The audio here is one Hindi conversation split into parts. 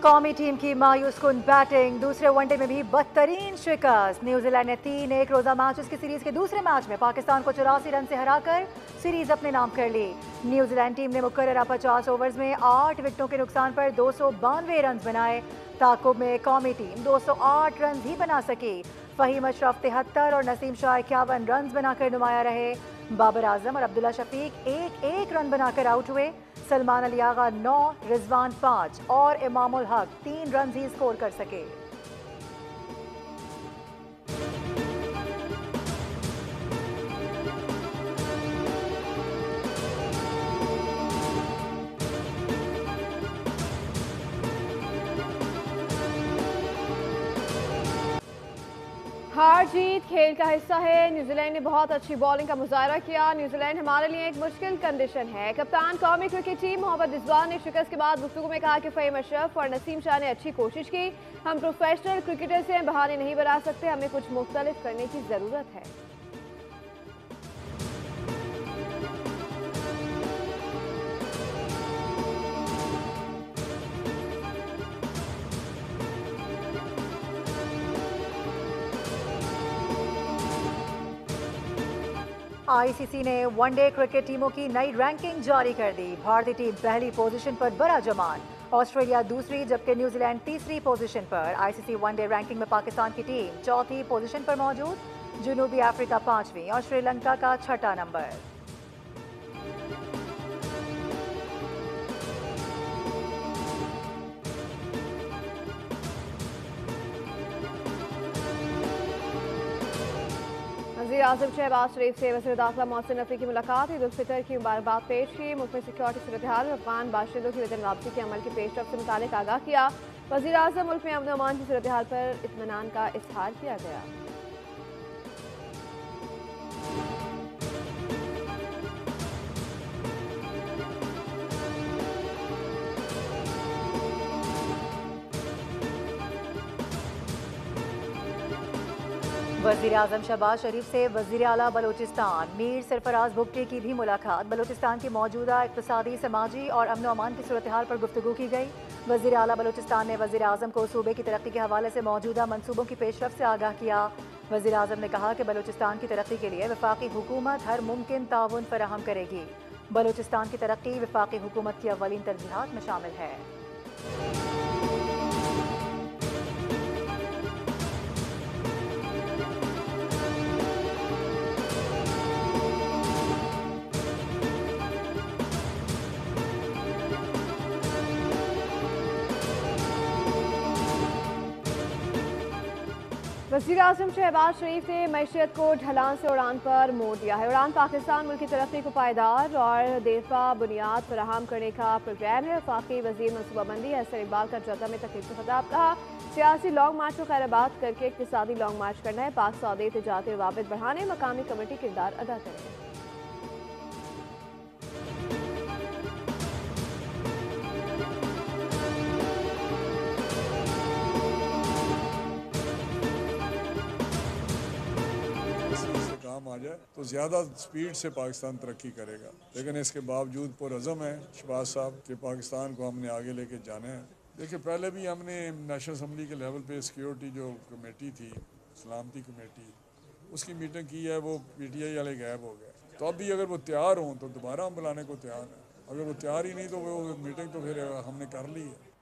कौमी टीम की मायूसकुन बैटिंग, दूसरे वनडे में भी बदतरीन शिकस्त। न्यूजीलैंड ने 3 एक रोजा मैचेस की सीरीज के दूसरे मैच में पाकिस्तान को 84 रन से हराकर सीरीज अपने नाम कर ली। न्यूजीलैंड टीम ने मुकर्ररा 50 ओवर्स में 8 विकेटों के नुकसान पर 292 रन बनाए। ताकुब में कौमी टीम 208 रन ही बना सकी। फहीम अशरफ 73 और नसीम शाह 51 रन बनाकर नुमाया रहे। बाबर आजम और अब्दुल्ला शफीक एक एक रन बनाकर आउट हुए। सलमान अली आगा 9, रिजवान 5 और इमामुल हक 3 रन ही स्कोर कर सके। हार जीत खेल का हिस्सा है। न्यूजीलैंड ने बहुत अच्छी बॉलिंग का मुजाहरा किया। न्यूजीलैंड हमारे लिए एक मुश्किल कंडीशन है। कप्तान कौमी क्रिकेट टीम मोहम्मद रिजवान ने शिकस्त के बाद गुफ्तगू में कहा कि फहीम अशरफ और नसीम शाह ने अच्छी कोशिश की। हम प्रोफेशनल क्रिकेटर्स हैं, बहाने नहीं बना सकते, हमें कुछ मुख्तलिफ करने की ज़रूरत है। आईसीसी ने वनडे क्रिकेट टीमों की नई रैंकिंग जारी कर दी। भारतीय टीम पहली पोजीशन पर बड़ा जमान, ऑस्ट्रेलिया दूसरी जबकि न्यूजीलैंड तीसरी पोजीशन पर। आईसीसी वनडे रैंकिंग में पाकिस्तान की टीम चौथी पोजीशन पर मौजूद, जनूबी अफ्रीका 5वीं और श्रीलंका का 6ठा नंबर। वज़ीर आज़म शहबाज शरीफ से वज़ीर दाखिला मोहसिन नकवी की मुलाकात। ईद उल फितर की मुबारकबाद पेश की। मुल्क में सिक्योरिटी सूरत हाल और अफगान बाशिंदों की वतन वापसी के अमल की पेशरफ से मुतालिक आगाह किया। वज़ीर आज़म मुल्क में अमन अमान की सूरत हाल पर इत्मीनान का इजहार किया गया। वज़ीर आज़म शहबाज शरीफ से वज़ीर आला बलोचिस्तान मीर सरफराज भुट्टो की भी मुलाकात। बलोचिस्तान की मौजूदा इक़्तिसादी, समाजी और अमन अमान की सूरत हाल पर गुफ्तगू की गई। वज़ीर आला बलोचिस्तान ने वज़ीर आज़म को सूबे की तरक्की के हवाले से मौजूदा मनसूबों की पेशरफ से आगाह किया। वज़ीर आज़म ने कहा कि बलोचिस्तान की तरक्की के लिए वफाकी हुकूमत हर मुमकिन ताउन फराहम करेगी। बलोचिस्तान की तरक्की वफाकी हुकूमत की अव्वलीन तरजीहात में शामिल है। वज़ीर आज़म शहबाज शरीफ ने मैशियत को ढलान से उड़ान पर मोड़ दिया है। उड़ान पाकिस्तान मुल्क की तरक्की को पायदार और देरपा बुनियाद फराहम करने का प्रोग्राम है। वफाकी वज़ीर मनसूबाबंदी हसन इकबाल का जद्दा में तकरीब से खिताब। कहा, सियासी लॉन्ग मार्च को खैराबाद करके इक़्तिसादी लॉन्ग मार्च करना है। पाक सौदे तिजारती रवाबित बढ़ाने मकामी कमेटी किरदार अदा करें। काम आ जाए तो ज़्यादा स्पीड से पाकिस्तान तरक्की करेगा, लेकिन इसके बावजूद पुरअज़म है शहबाज साहब कि पाकिस्तान को हमने आगे लेके जाना है। देखिए, पहले भी हमने नेशनल असम्बली के लेवल पे सिक्योरिटी जो कमेटी थी, सलामती कमेटी, उसकी मीटिंग की है, वो PTI वाले गायब हो गए। तो अब भी अगर वो तैयार हों तो दोबारा हम बुलाने को तैयार हैं। अगर वो तैयार ही नहीं तो वो मीटिंग तो फिर हमने कर ली है।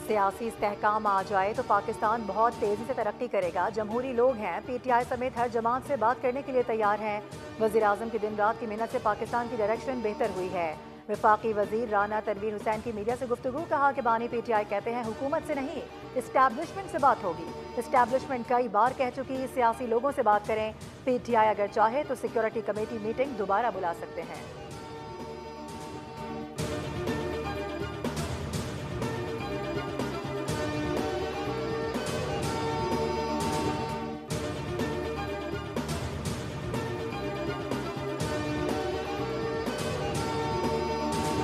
सियासी इस्तेहकाम आ जाए तो पाकिस्तान बहुत तेज़ी से तरक्की करेगा। जमहूरी लोग हैं, PTI समेत हर जमात से बात करने के लिए तैयार हैं। वज़ीर आज़म की दिन रात की मेहनत से पाकिस्तान की डायरेक्शन बेहतर हुई है। वफाकी वज़ीर राना तनवीर हुसैन की मीडिया से गुफ्तगू। कहा कि बानी PTI कहते हैं हुकूमत से नहीं, इस्टेब्लिशमेंट से बात होगी। इस्टेब्लिशमेंट कई बार कह चुकी, सियासी लोगों से बात करें। PTI अगर चाहे तो सिक्योरिटी कमेटी मीटिंग दोबारा बुला सकते हैं।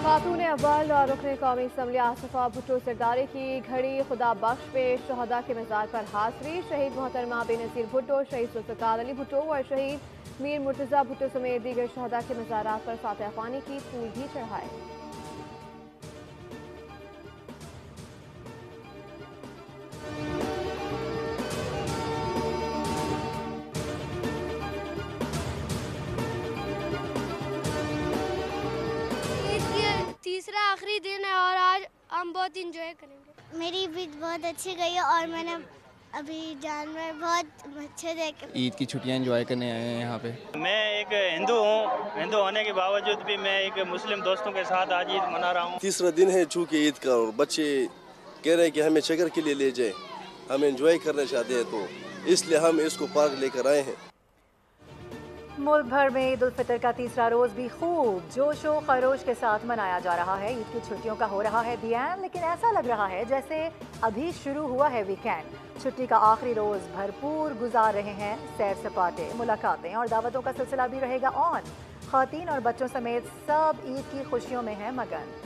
खातून अव्वल और रुकन कौमी असम्बली आसिफा भुट्टो सरदारी की घड़ी खुदा बख्श पे शहदा के मज़ार पर हाजिरी। शहीद मोहतरमा बेनज़ीर भुट्टो, शहीद जुल्फ़िकार अली भुट्टो और शहीद मीर मुर्तज़ा भुट्टो समेत दीगर शहदा के मज़ारात पर फातिहा ख्वानी की फूल भी चढ़ाए। ईद की तीसरा आखिरी दिन है और आज हम बहुत इंजॉय करेंगे। मेरी ईद बहुत अच्छी गई है और मैंने अभी जानवर बहुत अच्छे देखे। ईद की छुट्टियां एंजॉय करने आए हैं यहाँ पे। मैं एक हिंदू हूँ, हिंदू होने के बावजूद भी मैं एक मुस्लिम दोस्तों के साथ आज ईद मना रहा हूँ। तीसरा दिन है चूँकि ईद का और बच्चे कह रहे हैं कि हमें चक्कर के लिए ले जाए, हम एंजॉय करना चाहते हैं तो इसलिए हम इसको पार्क लेकर आए हैं। मुल्क भर में ईद उल फितर का तीसरा रोज भी खूब जोशो खरोश के साथ मनाया जा रहा है। ईद की छुट्टियों का हो रहा है ध्यान, लेकिन ऐसा लग रहा है जैसे अभी शुरू हुआ है वीकेंड। छुट्टी का आखिरी रोज भरपूर गुजार रहे हैं। सैर सपाटे, मुलाकातें और दावतों का सिलसिला भी रहेगा ऑन। खातीन और बच्चों समेत सब ईद की खुशियों में हैं मगन।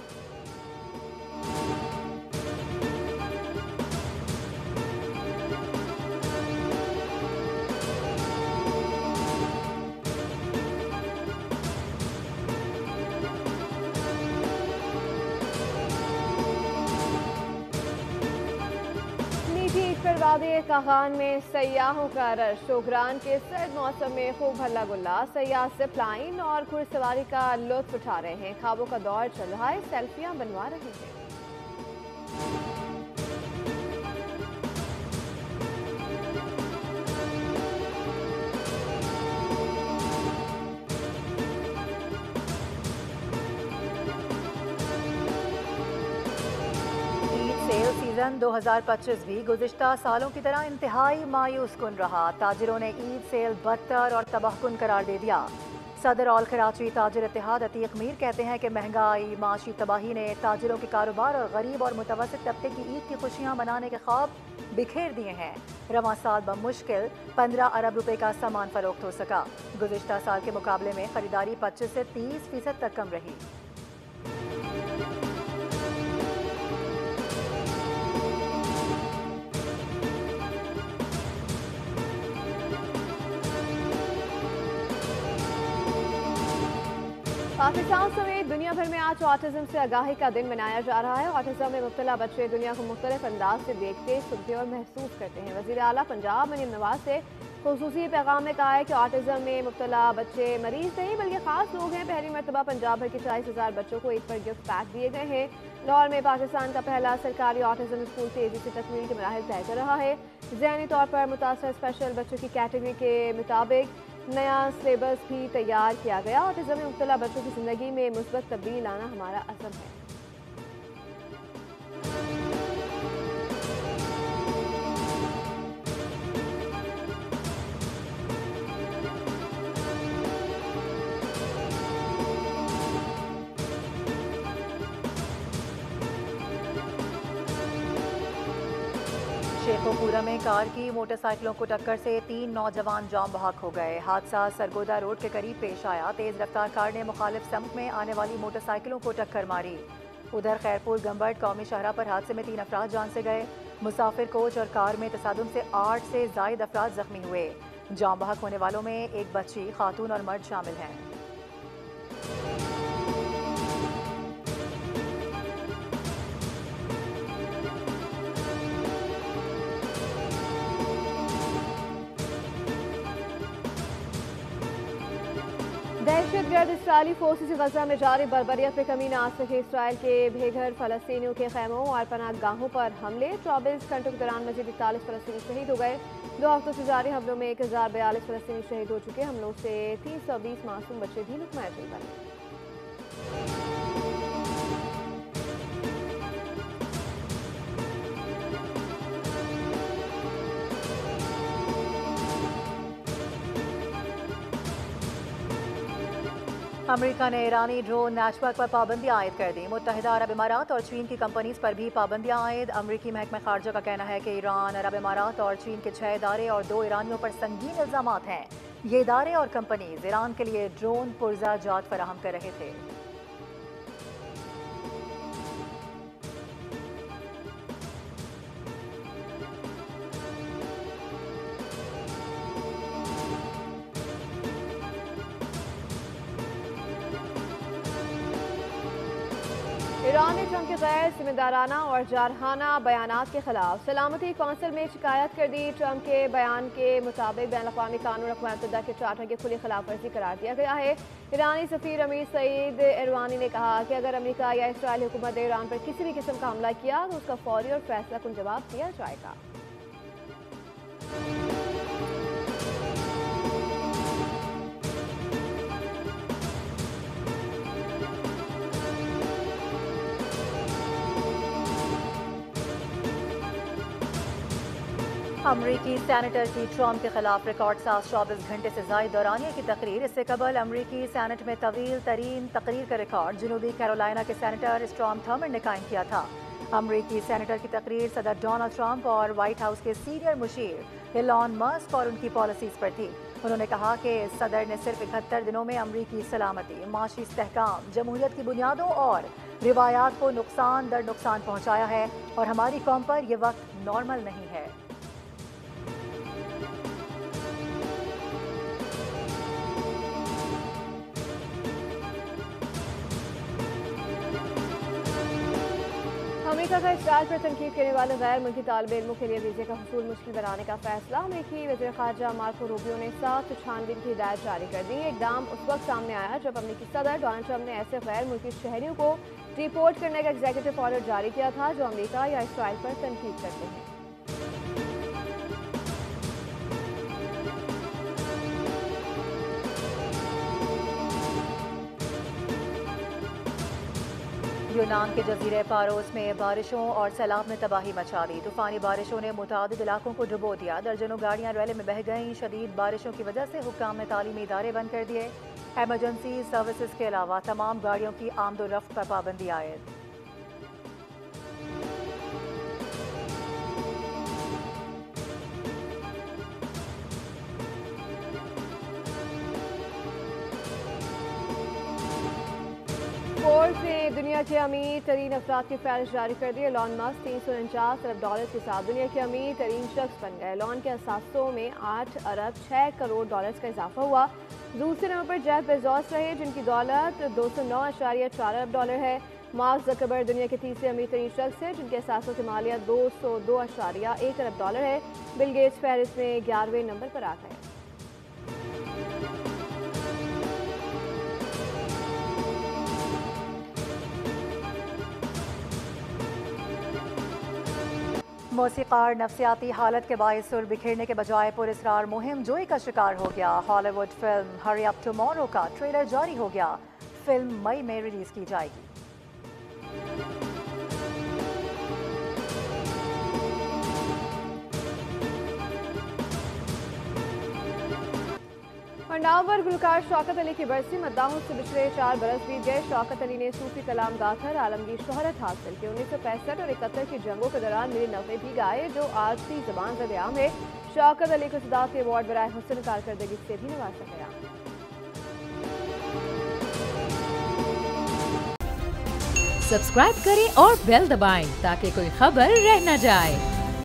फिर वादी कागान में सयाहों का रश। शोगरान के सर्द मौसम में खूब हल्ला गुल्ला। सयाह जिप लाइन और घुड़सवारी का लुत्फ उठा रहे हैं। ख्वाबों का दौर चल रहा है, सेल्फियां बनवा रहे हैं। सीजन 2025 भी गुज़िश्ता सालों की तरह इंतहाई मायूस कुन रहा। ताजिरों ने ईद सेल बदतर और तबाहकुन करार दे दिया। सदर ऑल कराची ताजिर इत्तेहाद अतीक मीर कहते हैं कि महंगाई, माशी तबाही ने ताजिरों के कारोबार और गरीब और मुतवस्सित तबके की ईद की खुशियां मनाने के ख्वाब बिखेर दिए हैं। रवां साल बमुश्किल 15 अरब रुपए का सामान फरोख्त हो सका। गुज़िश्ता साल के मुकाबले में खरीदारी 25 से 30% तक कम रही। पाकिस्तान समेत दुनिया भर में आज ऑटिज्म से आगाही का दिन मनाया जा रहा है। ऑटिज्म में मुब्तला बच्चे दुनिया को मुख्तलिफ अंदाज से देखते, सुनते और महसूस करते हैं। वज़ीर आला पंजाब मरीम नवाज ने खुसूसी पैगाम में कहा है कि ऑटिज्म में मुब्तला बच्चे मरीज नहीं बल्कि खास लोग हैं। पहली मरतबा पंजाब भर के 40,000 बच्चों को ईद पर गिफ्ट पैक दिए गए हैं। लाहौर में पाकिस्तान का पहला सरकारी ऑटिज्म स्कूल तेजी से तकमील के मराहिल तय कर रहा है। ज़हनी तौर पर मुतासर स्पेशल बच्चों की कैटेगरी के मुताबिक नया सिलेबस भी तैयार किया गया। ऑटिज्म में मुब्तला बच्चों की ज़िंदगी में मुस्बत तब्दीली लाना हमारा अज़म है। शेखोपुरा में कार की मोटरसाइकिलों को टक्कर से 3 नौजवान जाम बहक हो गए। हादसा सरगोदा रोड के करीब पेश आया। तेज रफ्तार कार ने मुखालिफ समत में आने वाली मोटरसाइकिलों को टक्कर मारी। उधर खैरपुर गंबर्ड कौमी शाहरा पर हादसे में 3 अफराद जान से गए। मुसाफिर कोच और कार में तसादुम से 8 से जायद अफराद जख्मी हुए। जाम बहक होने वालों में एक बच्ची, खातून और मर्द शामिल हैं। दहशतगर्द इसराइली फोर्सेस गजा में जारी बर्बरियत में कमी न आ सके। इसराइल के बेघर फलस्तीनियों के खैमों और पनाहगाहों पर हमले। 24 घंटों के दौरान मजीद 41 फलस्तीनी शहीद हो गए। 2 हफ्तों से जारी हमलों में 1042 फलस्तीनी शहीद हो चुके। हमलों से 320 मासूम बच्चे भी लुकमा अजल बने। अमेरिका ने ईरानी ड्रोन नेटवर्क पर पाबंदियां आयद कर दी। मुत्तहिदा अरब इमारात और चीन की कंपनीज पर भी पाबंदियां आयद। अमेरिकी महकमा खारजा का कहना है कि ईरान, अरब इमारात और चीन के 6 इदारे और 2 ईरानियों पर संगीन इल्जामात हैं। ये इदारे और कंपनीज ईरान के लिए ड्रोन पुर्जा जात फराहम कर रहे थे। ईरान ने ट्रंप के गैर जिम्मेदाराना और जारहाना बयानात के खिलाफ सलामती कौंसिल में शिकायत कर दी। ट्रंप के बयान के मुताबिक बैन अक़वामी कानून अक़वाम मुत्तहिदा के चार्टर की खुली खिलाफ वर्जी करार दिया गया है। ईरानी सफ़ीर अमीर सईद इरवानी ने कहा कि अगर अमेरिका या इसराइल हुकूमत ने ईरान पर किसी भी किस्म का हमला किया तो उसका फौरी और फैसला कुन जवाब दिया जाएगा। अमरीकी सेनेटर की ट्रंप के खिलाफ रिकॉर्ड साज 24 घंटे से ज़ायद दौरानिया की तकरीर। इससे कबल अमरीकी सेनेट में तवील तरीन तकरीर का रिकॉर्ड जनूबी कैरोलिना के सेनेटर स्टॉर्म थर्मर ने कायम किया था। अमरीकी सेनेटर की तकरीर सदर डोनाल्ड ट्रंप और व्हाइट हाउस के सीनियर मुशीर एलॉन मस्क और उनकी पॉलिसीज पर थी। उन्होंने कहा कि सदर ने सिर्फ 71 दिनों में अमरीकी सलामती, माशी इस्तेहकाम, जमहूरियत की बुनियादों और रिवायात को नुकसान दर नुकसान पहुँचाया है और हमारी कौम पर यह वक्त नॉर्मल नहीं है। अमेरिका का इसराइल पर तनकीद करने वाले गैर मुल्की तालिबे इल्मों के लिए वीज़े का हुसूल मुश्किल बनाने का फैसला। अमेरिकी वज़ीर ख़ारजा मार्को रूबियो ने सख्त छानबीन की हिदायत जारी कर दी। इक़दाम उस वक्त सामने आया जब अमेरिकी सदर डोनाल्ड ट्रंप ने ऐसे गैर मुल्की शहरियों को डिपोर्ट करने का एग्जीक्यूटिव ऑर्डर जारी किया था जो अमेरिका या इसराइल पर तनकीद करते हैं। यूनान के जजीरे पारोस में बारिशों और सैलाब ने तबाही मचा दी। तूफानी बारिशों ने मुतादिद इलाकों को डुबो दिया। दर्जनों गाड़ियां रैले में बह गईं। शदीद बारिशों की वजह से हुक्काम ने तालीमी इदारे बंद कर दिए। एमरजेंसी सर्विसेज के अलावा तमाम गाड़ियों की आमदोरफ्त पर पाबंदी आयद। फोर्ब्स ने दुनिया के अमीर तरीन अफराद की फहरिस्त जारी कर दी। एलॉन मस्क 349 अरब डॉलर के साथ दुनिया के अमीर तरीन शख्स बन गए। एलॉन के असासों में 8 अरब 6 करोड़ डॉलर का इजाफा हुआ। दूसरे नंबर पर जेफ बेजोस रहे जिनकी दौलत 209.4 अरब डॉलर है। मार्क ज़करबर्ग दुनिया के तीसरे अमीर तरीन शख्स है जिनके असासों की मालियत 202.1 अरब डॉलर है। बिल गेट्स फहरिस्त में 11वें नंबर पर आ गए। मौसीकार नफ्सियाती हालत के बायस सुर बिखेरने के बजाय पुरस्कार मुहिम जोई का शिकार हो गया। Hollywood film hurry up tomorrow का ट्रेलर जारी हो गया। फिल्म मई में रिलीज की जाएगी। और नामवर गुलकार शौकत अली की बरसी मद्दाहों से पिछले 4 बरस बीत गए। शौकत अली ने सूफी कलाम गाकर आलमगीर शोहरत हासिल की। 1965 और 71 की जंगों के दौरान मेरे नग़मे भी गाए जो आज की ज़बान ज़द-ए-आम है। शौकत अली को सदाक़त अवार्ड बराए हुस्न कारकर्दगी से भी नवाजा गया। सब्सक्राइब करें और बेल दबाएं ताकि कोई खबर रह न जाए।